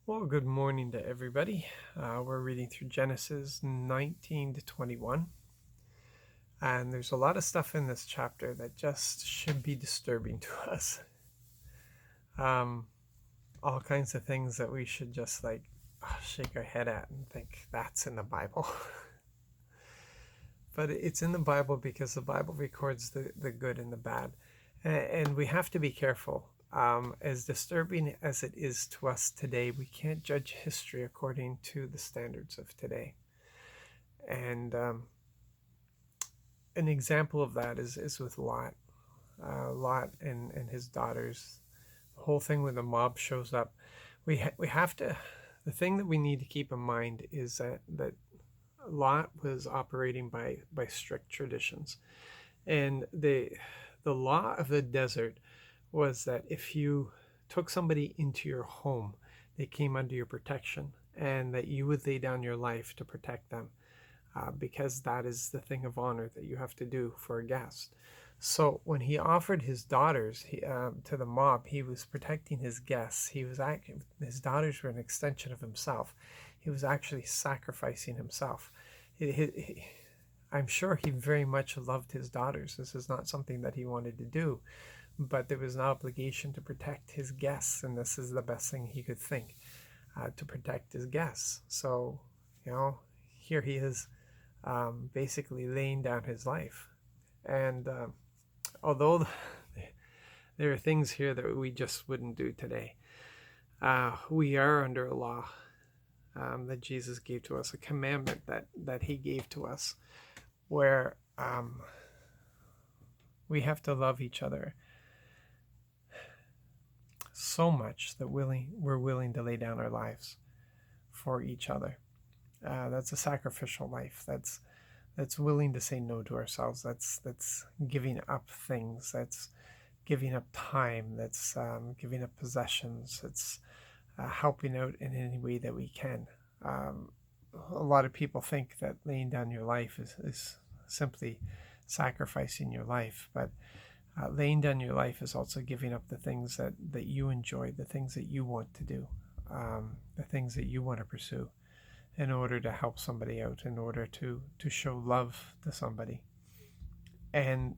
Well, good morning to everybody. We're reading through Genesis 19 to 21, and there's a lot of stuff in this chapter that just should be disturbing to us. Um, all kinds of things that we should just shake our head at and think that's in the Bible. But it's in the Bible because the Bible records the good and the bad. And we have to be careful. As disturbing as it is to us today, we can't judge history according to the standards of today. And an example of that is with Lot. Lot and his daughters. The whole thing when the mob shows up, we have to. The thing that we need to keep in mind is that Lot was operating by strict traditions, and the law of the desert was that if you took somebody into your home, they came under your protection, and that you would lay down your life to protect them, because that is the thing of honor that you have to do for a guest. So when he offered his daughters to the mob, he was protecting his guests. His daughters were an extension of himself. He was actually sacrificing himself. I'm sure he very much loved his daughters. This is not something that he wanted to do, but there was an obligation to protect his guests, and this is the best thing he could think, to protect his guests. So, here he is, basically laying down his life. And although there are things here that we just wouldn't do today, we are under a law that Jesus gave to us, a commandment that he gave to us, where we have to love each other so much that we're willing to lay down our lives for each other. That's a sacrificial life. That's willing to say no to ourselves. That's giving up things. That's giving up time. That's giving up possessions. It's helping out in any way that we can. A lot of people think that laying down your life is simply sacrificing your life, but laying down your life is also giving up the things that you enjoy, the things that you want to do, the things that you want to pursue in order to help somebody out, in order to show love to somebody. And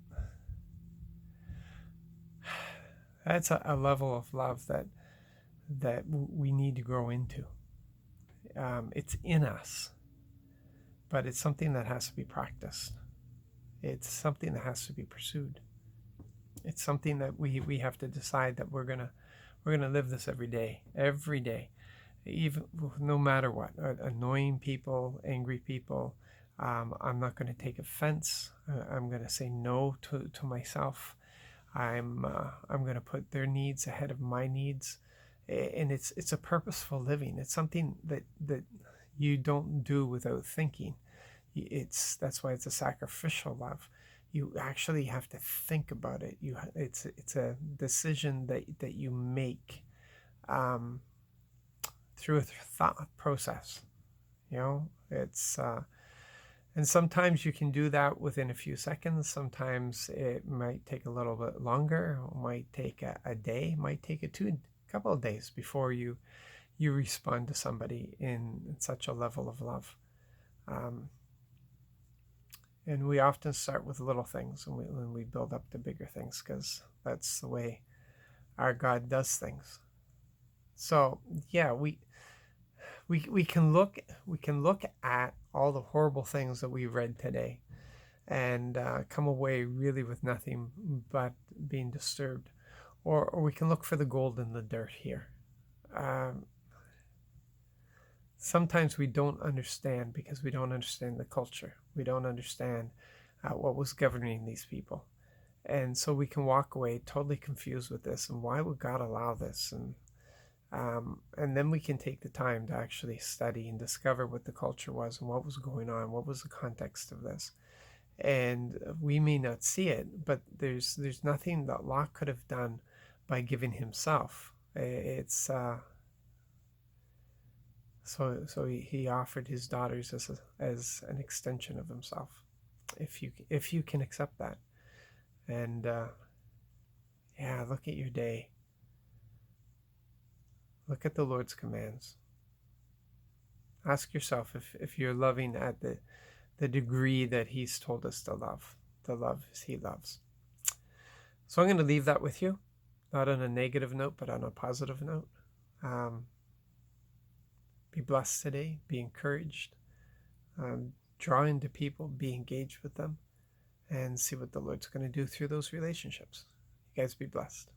that's a level of love that we need to grow into. It's in us, but it's something that has to be practiced. It's something that has to be pursued. It's something that we have to decide that we're gonna live this every day, even no matter what. Annoying people, angry people. I'm not going to take offense. I'm going to say no to myself. I'm going to put their needs ahead of my needs, and it's a purposeful living. It's something that you don't do without thinking. That's why it's a sacrificial love. You actually have to think about it. It's a decision that you make through a thought process. It's and sometimes you can do that within a few seconds. Sometimes it might take a little bit longer. It might take a day. It might take a couple of days before you respond to somebody in such a level of love. And we often start with little things and we build up to bigger things, because that's the way our God does things. So yeah, we can look at all the horrible things that we read today and come away really with nothing but being disturbed, or we can look for the gold in the dirt here. Sometimes we don't understand because we don't understand the culture. We don't understand what was governing these people. And so we can walk away totally confused with this. And why would God allow this? And then we can take the time to actually study and discover what the culture was and what was going on. What was the context of this? And we may not see it, but there's nothing that Lot could have done by giving himself. It's so he offered his daughters as an extension of himself, if you can accept that. And yeah, look at your day. Look at the Lord's commands. Ask yourself if you're loving at the degree that He's told us to love as He loves. So I'm going to leave that with you, not on a negative note, but on a positive note. Be blessed today. Be encouraged. Draw into people. Be engaged with them. And see what the Lord's going to do through those relationships. You guys be blessed.